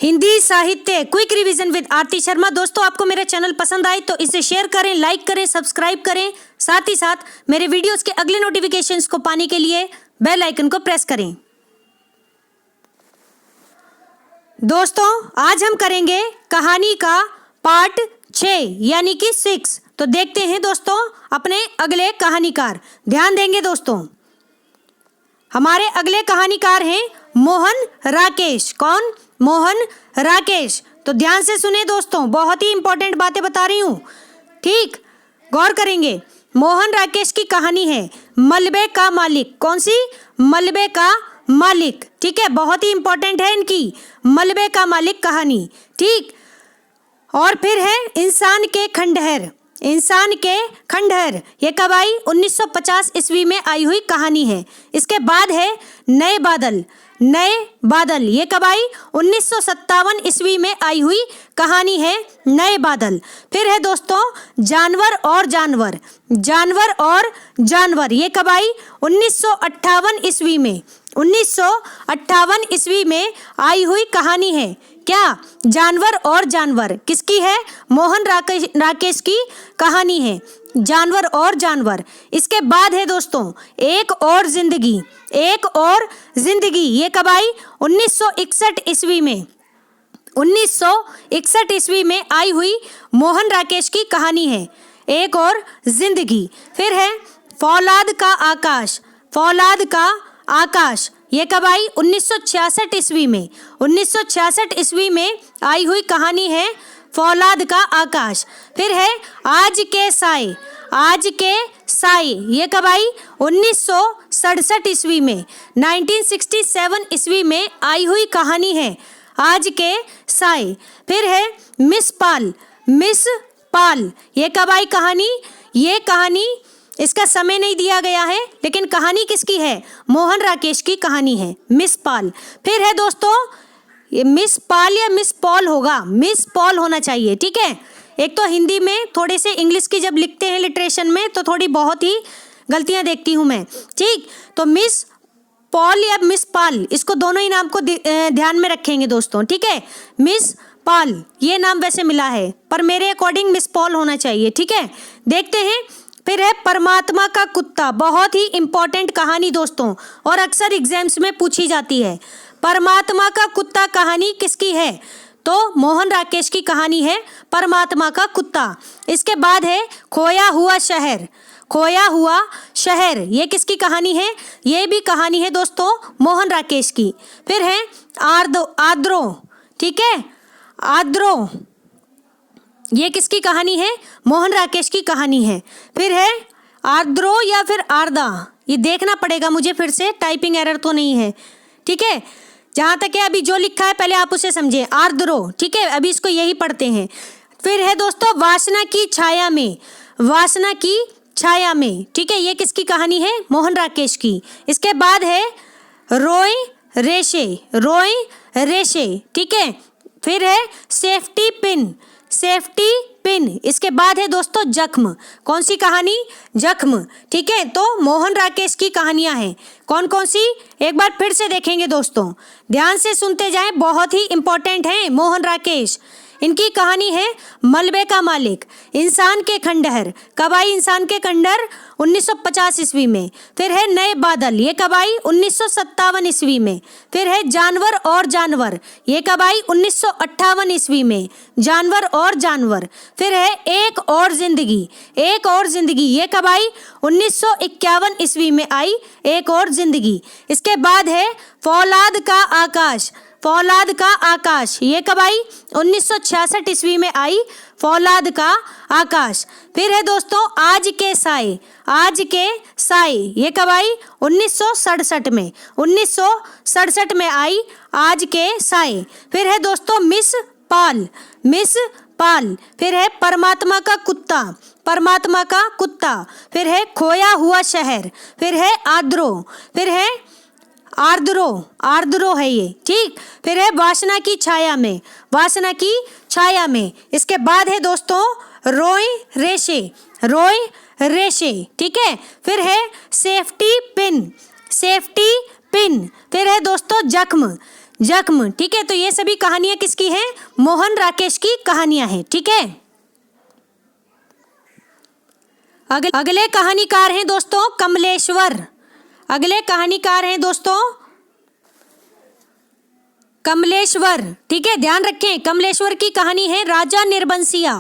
हिंदी साहित्य quick revision with आरती शर्मा। दोस्तों, आपको मेरा चैनल पसंद आए तो इसे शेयर करें, लाइक करें, सब्सक्राइब करें। साथ ही साथ मेरे वीडियोस के अगले नोटिफिकेशंस को पाने के लिए बेल आइकन को प्रेस करें। दोस्तों, आज हम करेंगे कहानी का पार्ट 6 यानी कि 6। तो देखते हैं दोस्तों अपने अगले कहानीकार। ध्यान देंगे दोस्तों, हमारे अगले कहानीकार हैं मोहन राकेश। कौन? मोहन राकेश। तो ध्यान से सुने दोस्तों, बहुत ही इंपॉर्टेंट बातें बता रही हूँ, ठीक? गौर करेंगे। मोहन राकेश की कहानी है मलबे का मालिक। कौन सी? मलबे का मालिक। ठीक है, बहुत ही इंपॉर्टेंट है इनकी मलबे का मालिक कहानी, ठीक। और फिर है इंसान के खंडहर। इंसान के खंडहर, ये कब आई? 1950 ईस्वी में आई हुई कहानी है। इसके बाद है नए बादल। नए बादल, ये कब आई? 1957 ईस्वी में आई हुई कहानी है नए बादल। फिर है दोस्तों जानवर और जानवर। जानवर और जानवर, ये कब आई? 1958 ईस्वी में। 1958 ईस्वी में आई हुई कहानी है क्या? जानवर और जानवर। किसकी है? मोहन राकेश की कहानी है जानवर और जानवर। इसके बाद है दोस्तों एक और जिंदगी। एक और जिंदगी, ये कब आई? 1961 ईस्वी में। 1961 ईस्वी में आई हुई मोहन राकेश की कहानी है एक और जिंदगी। फिर है फौलाद का आकाश। फौलाद का आकाश, ये कब आई? 1966 ईस्वी में। 1966 ईस्वी में आई हुई कहानी है फौलाद का आकाश। फिर है आज के साए। आज के साए, ये कब आई? 1967 ईस्वी में। 1967 ईस्वी में आई हुई कहानी है आज के साए। फिर है मिस पाल। मिस पाल, ये कब आई कहानी? ये कहानी, इसका समय नहीं दिया गया है, लेकिन कहानी किसकी है? मोहन राकेश की कहानी है मिस पाल। फिर है दोस्तों ये मिस पाल या मिस पॉल होगा, मिस पॉल होना चाहिए, ठीक है। एक तो हिंदी में थोड़े से इंग्लिश की जब लिखते हैं लिटरेशन में तो थोड़ी बहुत ही गलतियां देखती हूं मैं, ठीक। तो मिस पॉल या मिस पाल, इसको दोनों ही नाम को ध्यान में रखेंगे दोस्तों, ठीक है। मिस पाल ये नाम वैसे मिला है, पर मेरे अकॉर्डिंग मिस पॉल होना चाहिए, ठीक है। देखते हैं। फिर है परमात्मा का कुत्ता। बहुत ही इंपॉर्टेंट कहानी दोस्तों, और अक्सर एग्जाम्स में पूछी जाती है। परमात्मा का कुत्ता कहानी किसकी है? तो मोहन राकेश की कहानी है परमात्मा का कुत्ता। इसके बाद है खोया हुआ शहर। खोया हुआ शहर, ये किसकी कहानी है? ये भी कहानी है दोस्तों मोहन राकेश की। फिर है आद्रो, ठीक है। आद्रो, ये किसकी कहानी है? मोहन राकेश की कहानी है। फिर है आर्द्रो या फिर आर्दा, ये देखना पड़ेगा मुझे फिर से, टाइपिंग एरर तो नहीं है, ठीक है। जहाँ तक है अभी जो लिखा है पहले आप उसे समझें, आर्द्रो, ठीक है। अभी इसको यही पढ़ते हैं। फिर है दोस्तों वासना की छाया में। वासना की छाया में, ठीक है। ये किसकी कहानी है? मोहन राकेश की। इसके बाद है रोए रेशे। रोए रेशे, ठीक है। फिर है सेफ्टी पिन। Safety pin. इसके बाद है दोस्तों जख्म। कौन सी कहानी? जख्म, ठीक है। तो मोहन राकेश की कहानियां हैं। कौन कौन सी? एक बार फिर से देखेंगे दोस्तों, ध्यान से सुनते जाएं, बहुत ही इंपॉर्टेंट है मोहन राकेश। इनकी कहानी है मलबे का मालिक। इंसान के खंडहर, कब आई इंसान के खंडहर? 1950 ईस्वी में। फिर है नए बादल, ये कब आई? 1957 ईस्वी में। फिर है जानवर और जानवर, ये कब आई? 1958 ईस्वी में। जानवर और जानवर। फिर है एक और जिंदगी। एक और जिंदगी, ये कब आई? 1951 ईस्वी में आई एक और जिंदगी। इसके बाद है फौलाद का आकाश। फौलाद का आकाश, ये कब आई? 1966 ईस्वी में आई फौलाद का आकाश। फिर है दोस्तों आज के साए। आज के साए, ये कब आई? 1967 में। 1967 में आई आज के साए। फिर है दोस्तों मिस पाल। मिस पाल। फिर है परमात्मा का कुत्ता। परमात्मा का कुत्ता। फिर है खोया हुआ शहर। फिर है आद्रो। फिर है आर्द्रो। आर्द्रो है ये, ठीक। फिर है वासना की छाया में। वासना की छाया में। इसके बाद है दोस्तों रोए रेशे। रोए रेशे, ठीक है। फिर है सेफ्टी पिन। Safety pin. फिर है दोस्तों जख्म। जख्म। ठीक है, तो ये सभी कहानियां किसकी हैं? मोहन राकेश की कहानियां हैं। ठीक है, अगले कहानीकार हैं दोस्तों कमलेश्वर। अगले कहानीकार हैं दोस्तों कमलेश्वर। ठीक है, ध्यान रखें, कमलेश्वर की कहानी है राजा निर्बंसिया।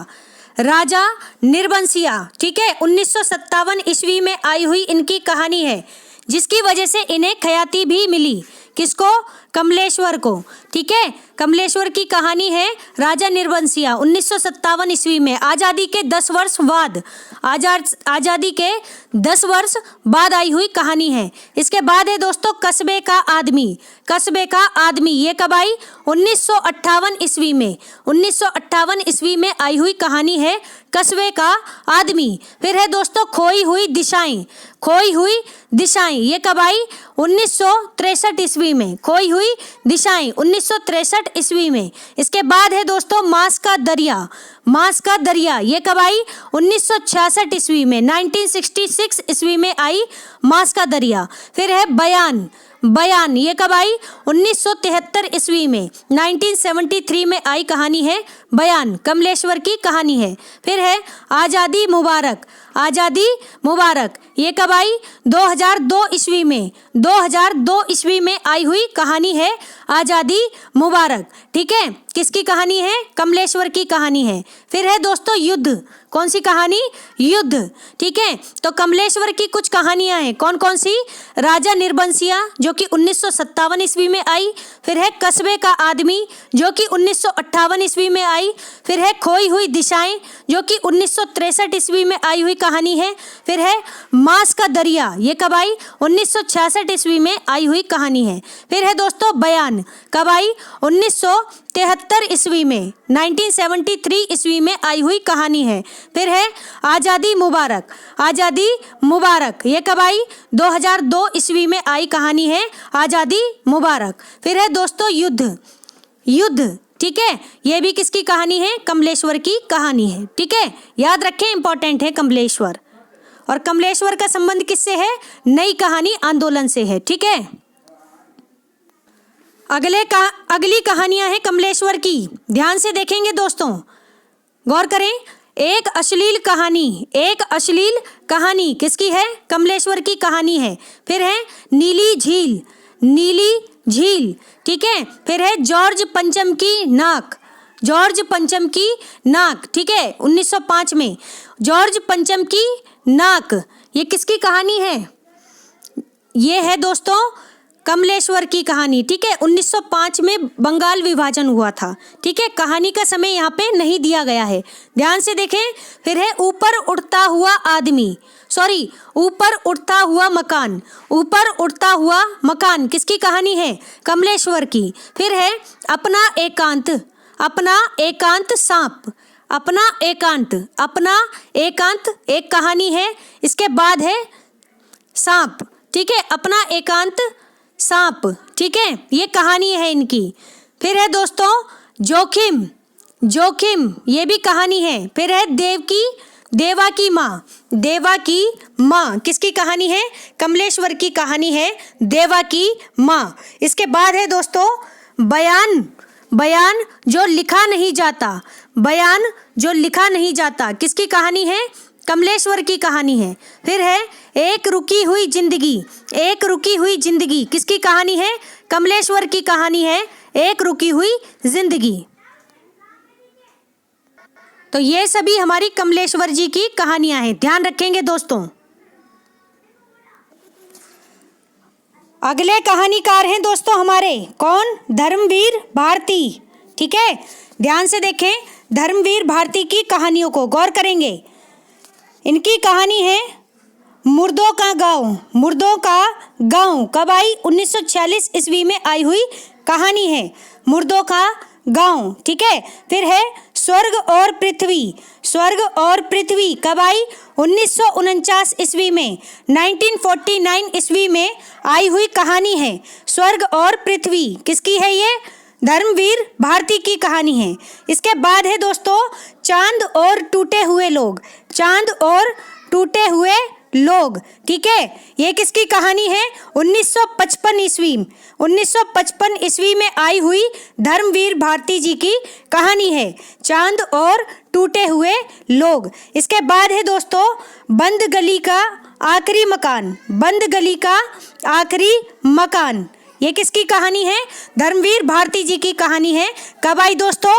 राजा निर्बंसिया, ठीक है, 1957 ईस्वी में आई हुई इनकी कहानी है, जिसकी वजह से इन्हें ख्याति भी मिली। किसको? कमलेश्वर को। ठीक है, कमलेश्वर की कहानी है राजा निर्बंसिया, 1957 ईस्वी में, आज़ादी के 10 वर्ष बाद, आज़ादी के 10 वर्ष बाद आई हुई कहानी है। इसके बाद है दोस्तों कस्बे का आदमी। कस्बे का आदमी ये कब आई? 1958 ईस्वी में। 1958 ईस्वी में आई हुई कहानी है कस्बे का आदमी। फिर है दोस्तों खोई हुई दिशाएं। खोई हुई दिशाएं ये कब आई? 1963 ईस्वी में। खोई हुई दिशाएं 1963 ईस्वी में। इसके बाद है दोस्तों मांस का दरिया। मांस का दरिया ये कब आई? 1966 ईस्वी में। 1966 ईस्वी में आई मांस का दरिया। फिर है बयान। बयान ये कब आई? 1973 ईस्वी में। 1973 में आई कहानी है बयान, कमलेश्वर की कहानी है। फिर है आज़ादी मुबारक। आज़ादी मुबारक ये कब आई? 2002 ईस्वी में। 2002 ईस्वी में आई हुई कहानी है आज़ादी मुबारक। ठीक है, किसकी कहानी है? कमलेश्वर की कहानी है। फिर है दोस्तों युद्ध। कौन सी कहानी? युद्ध। ठीक है, तो कमलेश्वर की कुछ कहानियां हैं, कौन कौन सी? राजा निर्बंसिया जो कि 1957 ईस्वी में आई। फिर है कस्बे का आदमी जो कि 1958 ईस्वी में आई। फिर है खोई हुई दिशाएं जो कि 1963 ईस्वी में आई हुई कहानी है। फिर है मांस का दरिया ये कब आई? 1966 ईस्वी में आई हुई कहानी है। फिर है दोस्तों बयान, कब आई? 1973 ईस्वी में। 1973 ईस्वी में आई हुई कहानी है। फिर है आज़ादी मुबारक। आज़ादी मुबारक ये कब आई? 2002 ईस्वी में आई कहानी है आज़ादी मुबारक। फिर है दोस्तों युद्ध। युद्ध, ठीक है, ये भी किसकी कहानी है? कमलेश्वर की कहानी है। ठीक है, याद रखें, इंपॉर्टेंट है कमलेश्वर। और कमलेश्वर का संबंध किससे है? नई कहानी आंदोलन से है। ठीक है, अगली कहानियां हैं कमलेश्वर की, ध्यान से देखेंगे दोस्तों, गौर करें। एक अश्लील कहानी। एक अश्लील कहानी किसकी है? कमलेश्वर की कहानी है। फिर है नीली झील। नीली झील, ठीक है। फिर है जॉर्ज पंचम की नाक। जॉर्ज पंचम की नाक, ठीक है, 1905 में। जॉर्ज पंचम की नाक ये किसकी कहानी है? ये है दोस्तों कमलेश्वर की कहानी। ठीक है, 1905 में बंगाल विभाजन हुआ था। ठीक है, कहानी का समय यहाँ पे नहीं दिया गया है, ध्यान से देखें। फिर है ऊपर उड़ता हुआ आदमी, सॉरी, ऊपर उड़ता हुआ मकान। ऊपर उड़ता हुआ मकान किसकी कहानी है? कमलेश्वर की। फिर है अपना एकांत। अपना एकांत सांप। अपना एकांत। अपना एकांत एक कहानी है। इसके बाद है सांप, ठीक है, अपना एकांत सांप, ठीक है, ये कहानी है इनकी। फिर है दोस्तों जोखिम। जोखिम ये भी कहानी है। फिर है देवा की माँ। देवा की माँ किसकी कहानी है? कमलेश्वर की कहानी है देवा की माँ। इसके बाद है दोस्तों बयान। बयान जो लिखा नहीं जाता। बयान जो लिखा नहीं जाता किसकी कहानी है? कमलेश्वर की कहानी है। फिर है एक रुकी हुई जिंदगी। एक रुकी हुई जिंदगी किसकी कहानी है? कमलेश्वर की कहानी है एक रुकी हुई जिंदगी। तो ये सभी हमारी कमलेश्वर जी की कहानियां हैं, ध्यान रखेंगे दोस्तों। अगले कहानीकार हैं दोस्तों हमारे, कौन? धर्मवीर भारती। ठीक है, ध्यान से देखें, धर्मवीर भारती की कहानियों को गौर करेंगे। इनकी कहानी है मुर्दों का गांव। मुर्दों का गांव कब आई? 1946 ईस्वी में आई हुई कहानी है मुर्दों का गांव। ठीक है, फिर है स्वर्ग और पृथ्वी। स्वर्ग और पृथ्वी कब आई? 1949 ईस्वी में। 1949 ईस्वी में आई हुई कहानी है स्वर्ग और पृथ्वी। किसकी है ये? धर्मवीर भारती की कहानी है। इसके बाद है दोस्तों चांद और टूटे हुए लोग। चांद और टूटे हुए लोग। ठीक है, ये किसकी कहानी है? 1955 ईस्वी 1955 ईस्वी में आई हुई धर्मवीर भारती जी की कहानी है, चांद और टूटे हुए लोग। इसके बाद है दोस्तों बंद गली का आखिरी मकान। बंद गली का आखिरी मकान, ये किसकी कहानी है? धर्मवीर भारती जी की कहानी है। कब आई दोस्तों?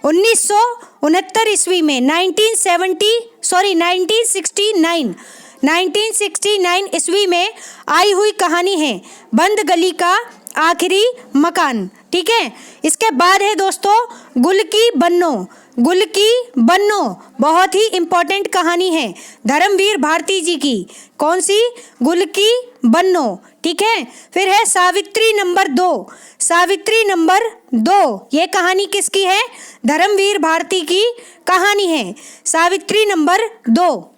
1969 ईस्वी में 1969 ईस्वी में आई हुई कहानी है बंद गली का आखिरी मकान। ठीक है, इसके बाद है दोस्तों गुल की बन्नो। गुल की बन्नो बहुत ही इंपॉर्टेंट कहानी है धर्मवीर भारती जी की। कौन सी? गुल की बन्नो। ठीक है, फिर है सावित्री नंबर 2। सावित्री नंबर 2, ये कहानी किसकी है? धर्मवीर भारती की कहानी है, सावित्री नंबर 2।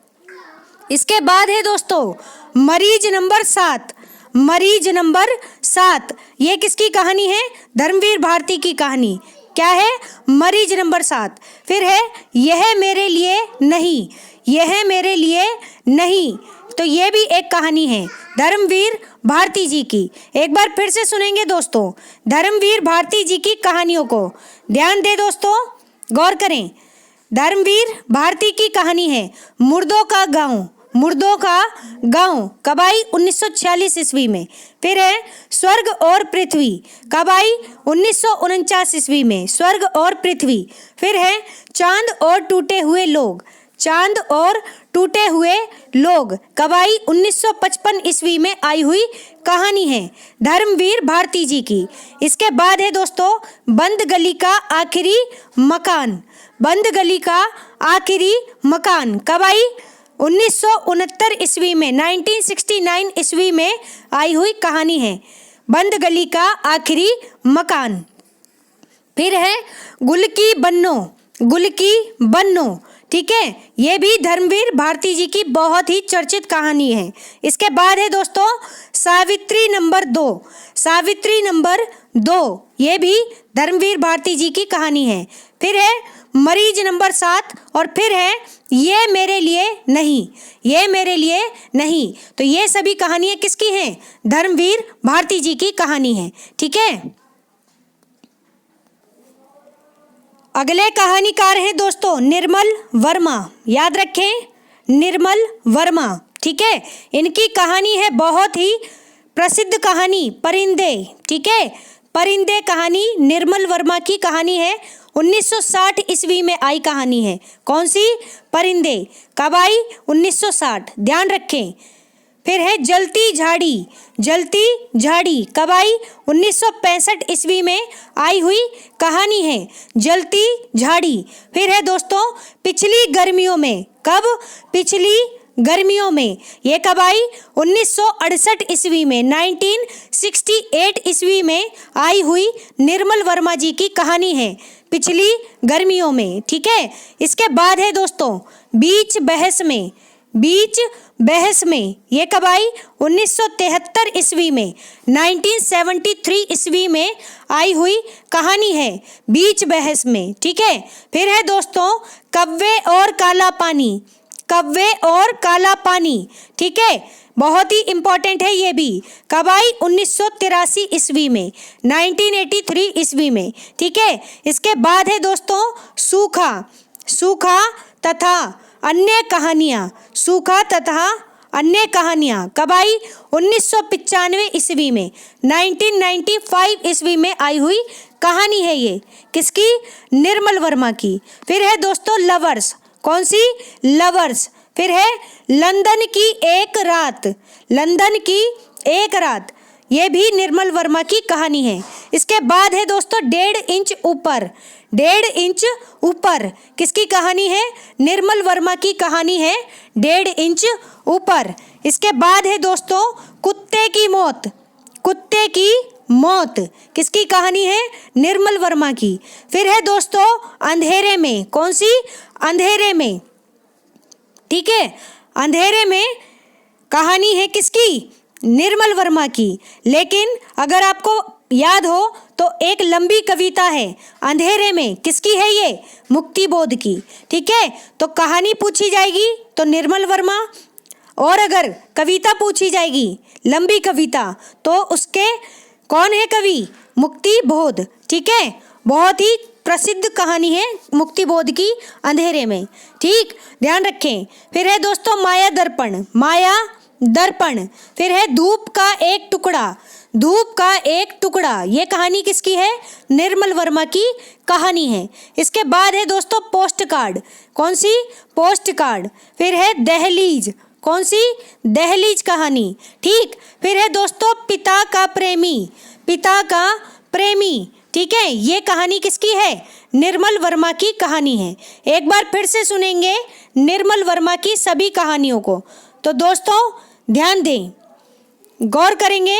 इसके बाद है दोस्तों मरीज नंबर 7। मरीज नंबर 7, ये किसकी कहानी है? धर्मवीर भारती की कहानी। क्या है? मरीज नंबर 7। फिर है यह मेरे लिए नहीं। यह मेरे लिए नहीं, तो ये भी एक कहानी है धर्मवीर भारती जी की। एक बार फिर से सुनेंगे दोस्तों धर्मवीर भारती जी की कहानियों को। ध्यान दे दोस्तों, गौर करें। धर्मवीर भारती की कहानी है मुर्दों का गांव। मुर्दों का गांव कब आई? 1946 ईस्वी में। फिर है स्वर्ग और पृथ्वी। कब आई? 1949 ईस्वी में, स्वर्ग और पृथ्वी। फिर है चांद और टूटे हुए लोग। चांद और टूटे हुए लोग कब आई? 1955 ईस्वी में आई हुई कहानी है धर्मवीर भारती जी की। इसके बाद है दोस्तों बंद गली का आखिरी मकान। बंद गली का आखिरी मकान कब आई? 1969 ईस्वी में, 1969 ईस्वी में आई हुई कहानी है बंद गली का आखिरी मकान। फिर है गुल की बन्नो। गुल की बन्नो, ठीक है, ये भी धर्मवीर भारती जी की बहुत ही चर्चित कहानी है। इसके बाद है दोस्तों सावित्री नंबर 2। सावित्री नंबर 2, ये भी धर्मवीर भारती जी की कहानी है। फिर है मरीज नंबर 7 और फिर है ये मेरे लिए नहीं। ये मेरे लिए नहीं, तो ये सभी कहानियां किसकी हैं? धर्मवीर भारती जी की कहानी है। ठीक है, अगले कहानीकार हैं दोस्तों निर्मल वर्मा। याद रखें, निर्मल वर्मा। ठीक है, इनकी कहानी है बहुत ही प्रसिद्ध कहानी परिंदे। ठीक है, परिंदे कहानी निर्मल वर्मा की कहानी है। 1960 ईस्वी में आई कहानी है। कौन सी? परिंदे। कब आई? 1960, ध्यान रखें। फिर है जलती झाड़ी। जलती झाड़ी कब आई? 1965 ईस्वी में आई हुई कहानी है जलती झाड़ी। फिर है दोस्तों पिछली गर्मियों में। कब? पिछली गर्मियों में। ये कब आई? 1968 ईस्वी में, 1968 ईस्वी में आई हुई निर्मल वर्मा जी की कहानी है पिछली गर्मियों में। ठीक है, इसके बाद है दोस्तों बीच बहस में। बीच बहस में, ये कब आई? 1973 ईस्वी में, 1973 ईस्वी में आई हुई कहानी है बीच बहस में। ठीक है, फिर है दोस्तों कव्वे और काला पानी। कव्वे और काला पानी, ठीक है, बहुत ही इंपॉर्टेंट है ये भी। कब आई? 1983 ईस्वी में, 1983 ईस्वी में। ठीक है, इसके बाद है दोस्तों सूखा। सूखा तथा अन्य कहानियाँ। सूखा तथा अन्य कहानियाँ कब आई? 1995 ईस्वी में, 1995 ईस्वी में आई हुई कहानी है ये। किसकी? निर्मल वर्मा की। फिर है दोस्तों लवर्स। कौन सी? लवर्स। फिर है लंदन की एक रात। लंदन की एक रात, ये भी निर्मल वर्मा की कहानी है। इसके बाद है दोस्तों 1.5 इंच ऊपर। 1.5 इंच ऊपर किसकी कहानी है? निर्मल वर्मा की कहानी है 1.5 इंच ऊपर। इसके बाद है दोस्तों कुत्ते की मौत। कुत्ते की मौत किसकी कहानी है? निर्मल वर्मा की। फिर है दोस्तों अंधेरे में। कौन सी? अंधेरे में। ठीक है, अंधेरे में कहानी है किसकी? निर्मल वर्मा की। लेकिन अगर आपको याद हो तो एक लंबी कविता है अंधेरे में, किसकी है ये? मुक्तिबोध की। ठीक है, तो कहानी पूछी जाएगी तो निर्मल वर्मा, और अगर कविता पूछी जाएगी, लंबी कविता, तो उसके कौन है कवि? मुक्तिबोध। ठीक है, बहुत ही प्रसिद्ध कहानी है मुक्तिबोध की, अंधेरे में। ठीक, ध्यान रखें। फिर है दोस्तों माया दर्पण, माया दर्पण। फिर है धूप का एक टुकड़ा, धूप का एक टुकड़ा। ये कहानी किसकी है? निर्मल वर्मा की कहानी है। इसके बाद है दोस्तों पोस्ट कार्ड। कौन सी? Post card. फिर है दहलीज। कौन सी? दहलीज कहानी। ठीक, फिर है दोस्तों पिता का प्रेमी, पिता का प्रेमी। ठीक है, ये कहानी किसकी है? निर्मल वर्मा की कहानी है। एक बार फिर से सुनेंगे निर्मल वर्मा की सभी कहानियों को। तो दोस्तों ध्यान दें, गौर करेंगे।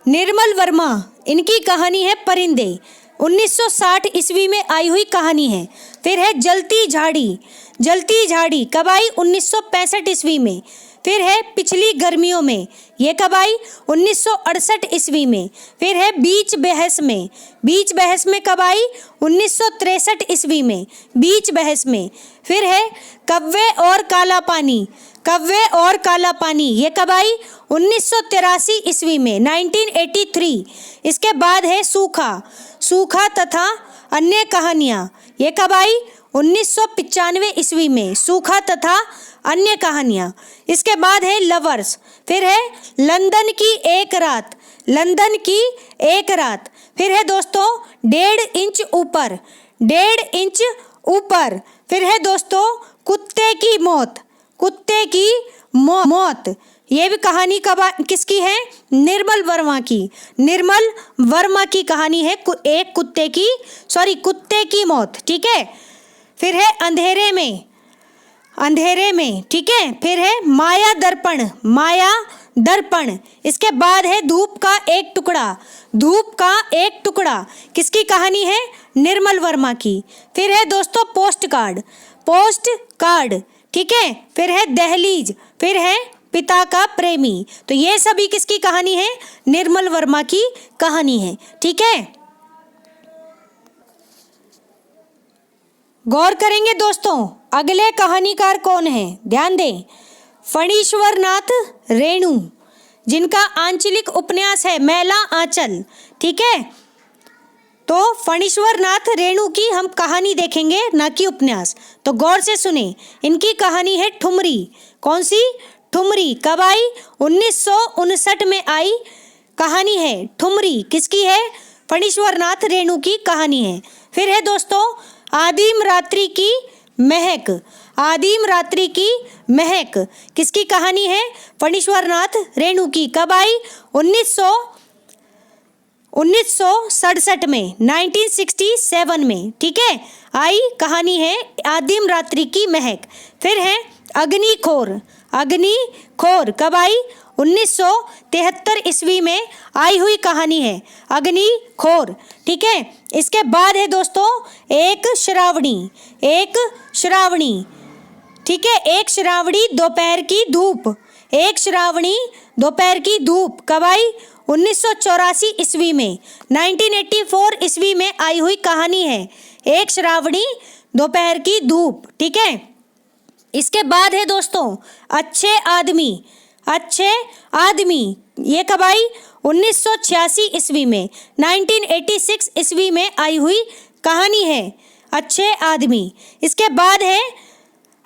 निर्मल वर्मा, इनकी कहानी है परिंदे, 1960 ईस्वी में आई हुई कहानी है। फिर है जलती झाड़ी, जलती झाड़ी कब आई? 1965 ईस्वी में। फिर है पिछली गर्मियों में, ये कब आई? 1968 ईस्वी में। फिर है बीच बहस में, बीच बहस में कब आई? 1963 ईस्वी में, बीच बहस में। फिर है कव्वे और काला पानी, कव्वे और काला पानी, ये कब आई? 1983 ईस्वी में, 1983। इसके बाद है सूखा, सूखा तथा अन्य कहानियाँ, ये कब आई? 1995 ईस्वी में, सूखा तथा अन्य कहानियाँ। इसके बाद है लवर्स। फिर है लंदन की एक रात, लंदन की एक रात। फिर है दोस्तों 1.5 इंच ऊपर, 1.5 इंच ऊपर। फिर है दोस्तों कुत्ते की मौत, कुत्ते की मौत। ये भी कहानी कब किसकी है? निर्मल वर्मा की, निर्मल वर्मा की कहानी है एक कुत्ते की मौत। ठीक है, फिर है अंधेरे में, अंधेरे में। ठीक है, फिर है माया दर्पण, माया दर्पण। इसके बाद है धूप का एक टुकड़ा, धूप का एक टुकड़ा किसकी कहानी है? निर्मल वर्मा की। फिर है दोस्तों पोस्ट कार्ड, पोस्ट कार्ड। ठीक है, फिर है दहलीज, फिर है पिता का प्रेमी। तो ये सभी किसकी कहानी है? निर्मल वर्मा की कहानी है। ठीक है, गौर करेंगे दोस्तों, अगले कहानीकार कौन है? ध्यान दें, फणीश्वरनाथ रेणु, जिनका आंचलिक उपन्यास है मैला आंचल। ठीक है, तो फणीश्वरनाथ रेणु की हम कहानी देखेंगे, ना कि उपन्यास। तो गौर से सुने, इनकी कहानी है ठुमरी। कौन सी? ठुमरी कब आई? 1959 में आई कहानी है ठुमरी। किसकी है? फणीश्वरनाथ रेणु की कहानी है। फिर है दोस्तों आदिम रात्रि की महक, आदिम रात्रि की महक किसकी कहानी है? फणीश्वरनाथ रेणु की। कब आई? 1967 में, 1967 में। ठीक है, आई कहानी है आदिम रात्रि की महक। फिर है अग्निखोर, अग्निखोर कब आई? 1973 ईस्वी में आई हुई कहानी है अग्निखोर। ठीक है, इसके बाद है दोस्तों एक श्रावणी, एक श्रावणी। ठीक है, एक श्रावणी दोपहर की धूप, एक श्रावणी दोपहर की धूप कब आई? 1984 ईस्वी में, 1984 ईस्वी में आई हुई कहानी है एक श्रावणी दोपहर की धूप। ठीक है, इसके बाद है दोस्तों अच्छे आदमी, अच्छे आदमी, ये कब आई? 1986 ईस्वी में, 1986 ईस्वी में आई हुई कहानी है अच्छे आदमी। इसके बाद है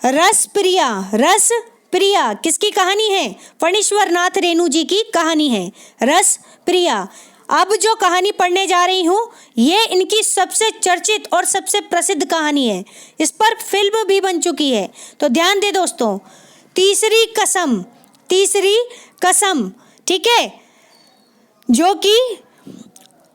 रस प्रिया, रस प्रिया किसकी कहानी है? फणीश्वरनाथ रेणु जी की कहानी है रस प्रिया। अब जो कहानी पढ़ने जा रही हूँ ये इनकी सबसे चर्चित और सबसे प्रसिद्ध कहानी है, इस पर फिल्म भी बन चुकी है। तो ध्यान दे दोस्तों, तीसरी कसम, तीसरी कसम। ठीक है, जो कि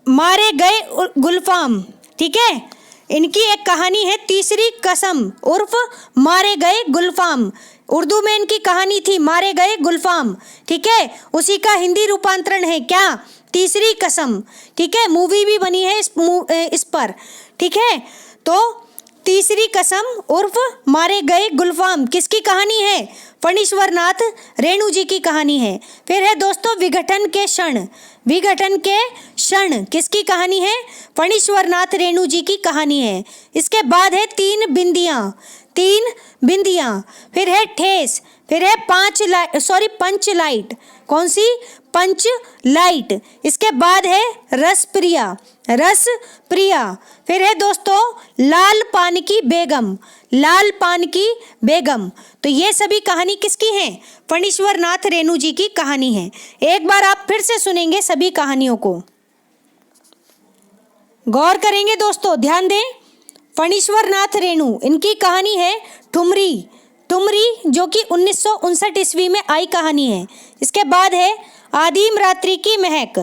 मारे गए गुलफाम। ठीक है, इनकी एक कहानी है तीसरी कसम उर्फ मारे गए गुलफाम। उर्दू में इनकी कहानी थी मारे गए गुलफाम। ठीक है, उसी का हिंदी रूपांतरण है क्या? तीसरी कसम। ठीक है, मूवी भी बनी है इस पर। ठीक है, तो तीसरी कसम उर्फ मारे गए गुलफाम किसकी कहानी है? फणीश्वर नाथ रेणु जी की कहानी है। फिर है दोस्तों विघटन के क्षण। विघटन के क्षण किसकी कहानी है? फणीश्वर नाथ रेणु जी की कहानी है। इसके बाद है तीन बिंदियां। तीन बिंदियां। फिर है ठेस। फिर है पंच लाइट। कौन सी? पंच लाइट। इसके बाद है रस प्रिया। रस प्रिया। फिर है दोस्तों लाल पान की बेगम। लाल पान की बेगम। तो ये सभी कहानी किसकी है? फणीश्वर नाथ रेणु जी की कहानी है। एक बार आप फिर से सुनेंगे सभी कहानियों को, गौर करेंगे दोस्तों, ध्यान दें। फणीश्वर नाथ रेणु, इनकी कहानी है ठुमरी। ठुमरी जो कि 1959 ईस्वी में आई कहानी है। इसके बाद है आदिम रात्रि की महक।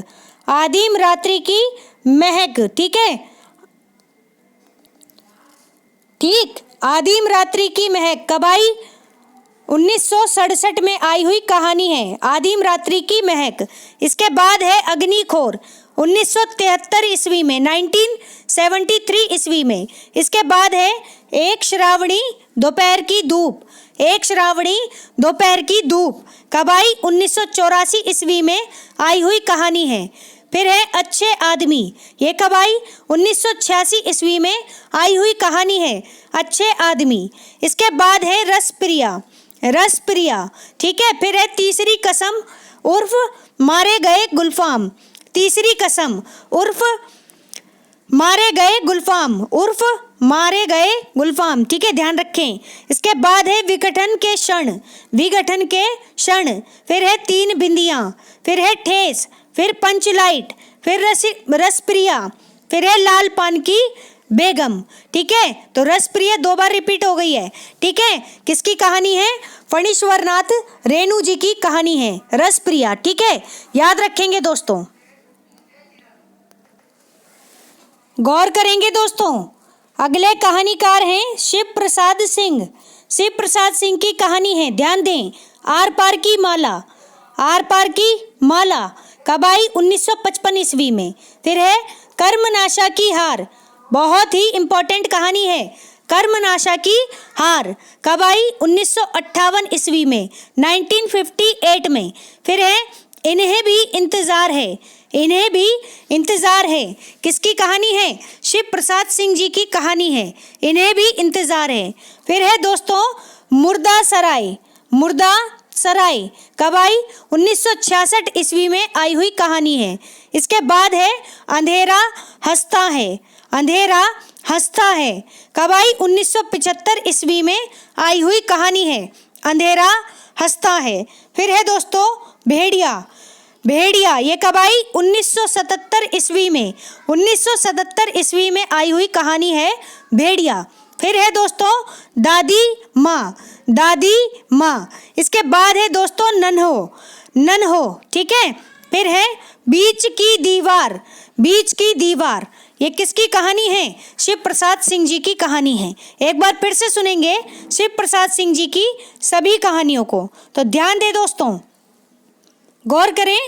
आदिम रात्रि की महक, ठीक है, ठीक। आदिम रात्रि की महक कब आई? 1967 में आई हुई कहानी है आदिम रात्रि की महक। इसके बाद है अग्निखोर 1973 ईस्वी में, 1973 ईस्वी में। इसके बाद है एक श्रावणी दोपहर की धूप। एक श्रावणी दोपहर की धूप कब आई? 1984 ईस्वी में आई हुई कहानी है। फिर है अच्छे आदमी। ये कब आई? 1986 ईस्वी में आई हुई कहानी है अच्छे आदमी। इसके बाद है रस प्रिया। रस प्रिया, ठीक है। फिर है तीसरी कसम उर्फ मारे गए गुलफाम। तीसरी कसम उर्फ मारे गए गुलफाम। उर्फ मारे गए गुलफाम, ठीक है, ध्यान रखें। इसके बाद है विघटन के क्षण। विघटन के क्षण। फिर है तीन बिंदियां। फिर है ठेस। फिर पंचलाइट। फिर रस प्रिया। फिर है लाल पान की बेगम, ठीक है। तो रस प्रिया 2 बार रिपीट हो गई है, ठीक है। किसकी कहानी है? फणीश्वर नाथ रेणु जी की कहानी है रस प्रिया, ठीक है, याद रखेंगे दोस्तों, गौर करेंगे दोस्तों। अगले कहानीकार हैं शिव प्रसाद सिंह। शिव प्रसाद सिंह की कहानी है, ध्यान दें, आर पार की माला। आर पार की माला कब आई? 1955 ईस्वी में। फिर है कर्मनाशा की हार। बहुत ही इंपॉर्टेंट कहानी है, कर्मनाशा की हार कब आई? 1958 ईस्वी में, 1958 में। फिर है इन्हें भी इंतजार है। इन्हें भी इंतजार है किसकी कहानी है? शिव प्रसाद सिंह जी की कहानी है, इन्हें भी इंतजार है। फिर है दोस्तों मुर्दा सराय। मुर्दा सराय कब आई? 1966 ईस्वी में आई हुई कहानी है। इसके बाद है अंधेरा हंसता है। अंधेरा हंसता है कब आई? 1975 ईस्वी में आई हुई कहानी है अंधेरा हंसता है। फिर है दोस्तों भेड़िया। भेड़िया ये कब आई? 1977 ईस्वी में। 1977 ईस्वी में आई हुई कहानी है भेड़िया। फिर है दोस्तों दादी माँ। दादी माँ। इसके बाद है दोस्तों नन्हो। नन्हो, ठीक है। फिर है बीच की दीवार। बीच की दीवार ये किसकी कहानी है? शिव प्रसाद सिंह जी की कहानी है। एक बार फिर से सुनेंगे शिव प्रसाद सिंह जी की सभी कहानियों को, तो ध्यान दे दोस्तों, गौर करें।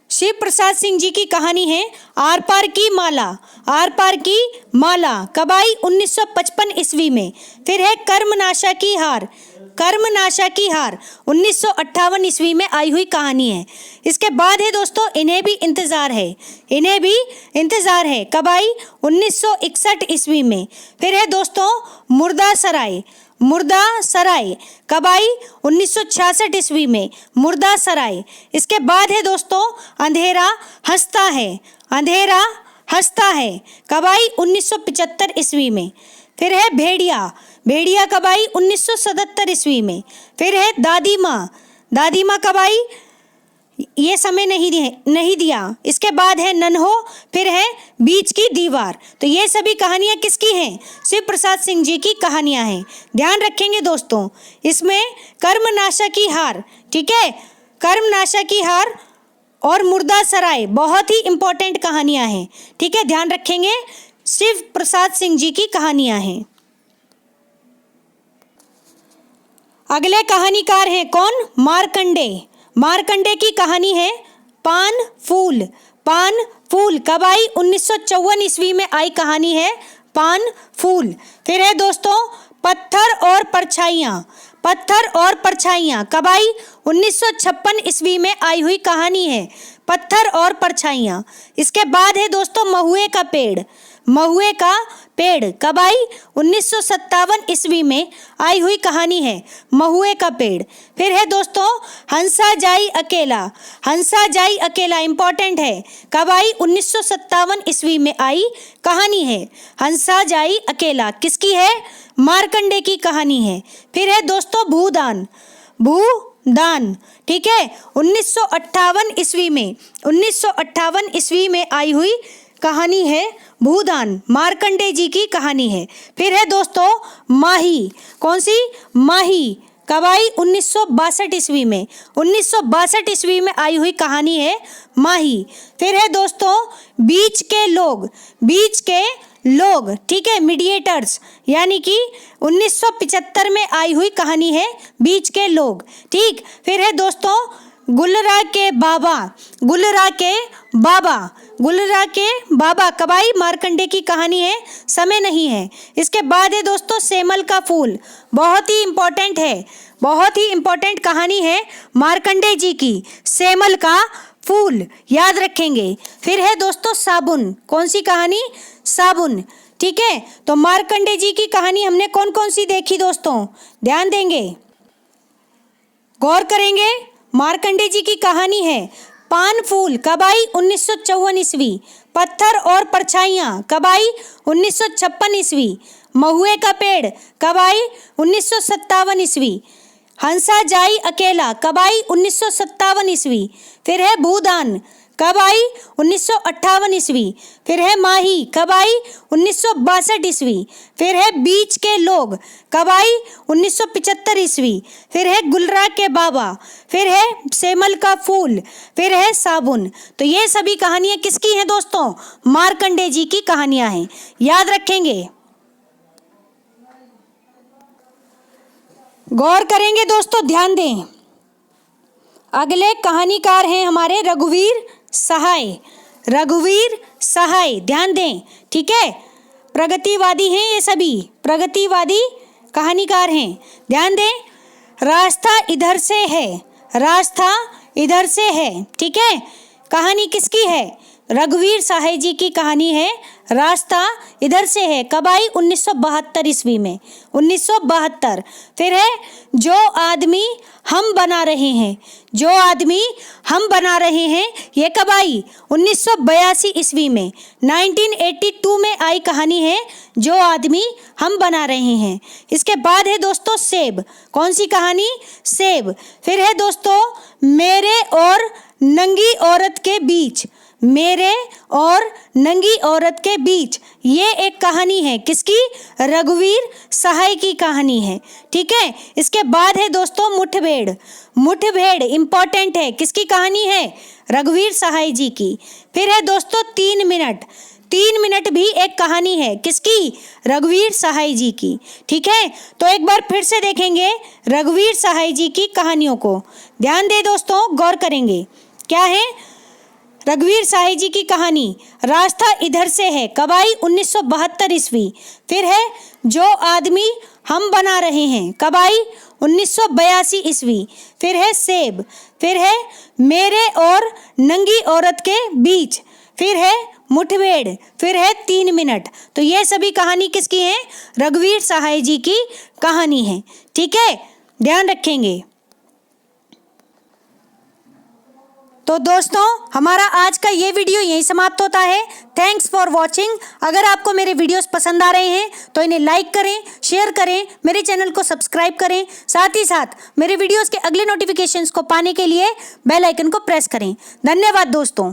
शिव प्रसाद सिंह जी की कहानी है आर पार की माला। आर पार की माला कब आई? 1955 ईस्वी में। फिर है कर्मनाशा की हार। कर्मनाशा की हार 1958 ईस्वी में आई हुई कहानी है। इसके बाद है दोस्तों इन्हें भी इंतजार है। इन्हें भी इंतजार है कब आई? 1961 ईस्वी में। फिर है दोस्तों मुर्दा सराय। मुर्दा सराय कब आई? 1966 ईस्वी में। मुर्दा सराय। इसके बाद है दोस्तों अंधेरा हंसता है। अंधेरा हंसता है कब आई? 1975 ईस्वी में। फिर है भेड़िया। भेड़िया कब आई? 1977 ईस्वी में। फिर है दादी माँ। दादी माँ कब आई? ये समय नहीं दिया। इसके बाद है नन्हो। फिर है बीच की दीवार। तो ये सभी कहानियाँ किसकी हैं? शिव प्रसाद सिंह जी की कहानियाँ हैं। ध्यान रखेंगे दोस्तों, इसमें कर्मनाशा की हार, ठीक है, कर्मनाशा की हार और मुर्दा सराय बहुत ही इंपॉर्टेंट कहानियाँ हैं, ठीक है, ध्यान रखेंगे। शिव प्रसाद सिंह जी की कहानियाँ हैं। अगले कहानीकार हैं कौन? मार्कंडे। मार्कंडे की कहानी है पान फूल। पान फूल कब आई? 1954 ईस्वी में आई कहानी है पान फूल। फिर है दोस्तों पत्थर और परछाइयाँ। पत्थर और परछाइयाँ कब आई? 1956 ईस्वी में आई हुई कहानी है पत्थर और परछाइयाँ। इसके बाद है दोस्तों महुए का पेड़। महुए का पेड़ कब आई? 1957 ईस्वी में आई हुई कहानी है महुए का पेड़। फिर है दोस्तों हंसा जाई अकेला। हंसा जाई अकेला इंपॉर्टेंट है, कब आई? 1957 ईस्वी में आई कहानी है हंसा जाई अकेला। किसकी है? मार्कंडे की कहानी है। फिर है दोस्तों भूदान। भूदान ठीक है 1958 ईस्वी में 1958 ईस्वी में आई हुई कहानी है भूदान, मार्कंडे जी की कहानी है। फिर है दोस्तों माही। कौन सी? माही कब आई? 1962 ईस्वी में 1962 ईस्वी में आई हुई कहानी है माही। फिर है दोस्तों बीच के लोग। बीच के लोग ठीक है मीडिएटर्स, यानी कि 1975 में आई हुई कहानी है बीच के लोग ठीक। फिर है दोस्तों गुलरा के बाबा। गुलरा के बाबा। गुलरा के बाबा कब आई? मार्कंडे की कहानी है समय नहीं है। इसके बाद है दोस्तों सेमल का फूल। बहुत ही इंपॉर्टेंट है, बहुत ही इंपॉर्टेंट कहानी है मार्कंडे जी की, सेमल का फूल याद रखेंगे। फिर है दोस्तों साबुन। कौन सी कहानी? साबुन ठीक है। तो मार्कंडे जी की कहानी हमने कौन कौन सी देखी दोस्तों? ध्यान देंगे, गौर करेंगे। मार्कंडे जी की कहानी है पान फूल कब आई? 1954 ईस्वी। पत्थर और परछाइयाँ कब आई? 1956 ईस्वी। महुए का पेड़ कब आई? 1957 ईस्वी। हंसा जाई अकेला कब आई? 1957 ईस्वी। फिर है भूदान कब आई? 1958 ईस्वी। फिर है माही कब आई? 1962 ईस्वी। फिर है बीच के लोग कब आई? 1975 ईस्वी। फिर है गुलरा के बाबा। फिर है सेमल का फूल। फिर है साबुन। तो ये सभी कहानियाँ किसकी हैं दोस्तों? मार्कंडे जी की कहानियाँ हैं, याद रखेंगे, गौर करेंगे दोस्तों, ध्यान दें। अगले कहानीकार हैं हमारे रघुवीर सहाय। रघुवीर सहाय ध्यान दें ठीक है। प्रगतिवादी हैं ये सभी, प्रगतिवादी कहानीकार हैं, ध्यान दें। रास्ता इधर से है। रास्ता इधर से है ठीक है। कहानी किसकी है? रघुवीर सहाय जी की कहानी है रास्ता इधर से है। कब आई? 1972 ईस्वी में 1972। फिर है जो आदमी हम बना रहे हैं। जो आदमी हम बना रहे हैं ये कब आई? 1982 ईस्वी में 1982 में आई कहानी है जो आदमी हम बना रहे हैं। इसके बाद है दोस्तों सेब। कौन सी कहानी? सेब। फिर है दोस्तों मेरे और नंगी औरत के बीच। मेरे और नंगी औरत के बीच ये एक कहानी है किसकी? रघुवीर सहाय की कहानी है ठीक है। इसके बाद है दोस्तों मुठभेड़। मुठभेड़ इंपॉर्टेंट है, किसकी कहानी है? रघुवीर सहाय जी की। फिर है दोस्तों 3 मिनट। 3 मिनट भी एक कहानी है किसकी? रघुवीर सहाय जी की ठीक है। तो एक बार फिर से देखेंगे रघुवीर सहाय जी की कहानियों को, ध्यान दे दोस्तों, गौर करेंगे। क्या है? रघुवीर सहाय जी की कहानी रास्ता इधर से है कब आई? 1972 ईस्वी। फिर है जो आदमी हम बना रहे हैं कब आई? 1982 ईस्वी। फिर है सेब। फिर है मेरे और नंगी औरत के बीच। फिर है मुठभेड़। फिर है 3 मिनट। तो ये सभी कहानी किसकी है? रघुवीर सहाय जी की कहानी है ठीक है, ध्यान रखेंगे। तो दोस्तों हमारा आज का ये वीडियो यहीं समाप्त होता है। Thanks for watching. अगर आपको मेरे वीडियोस पसंद आ रहे हैं तो इन्हें लाइक करें, शेयर करें, मेरे चैनल को सब्सक्राइब करें। साथ ही साथ मेरे वीडियोस के अगले नोटिफिकेशंस को पाने के लिए बेल आइकन को प्रेस करें। धन्यवाद दोस्तों।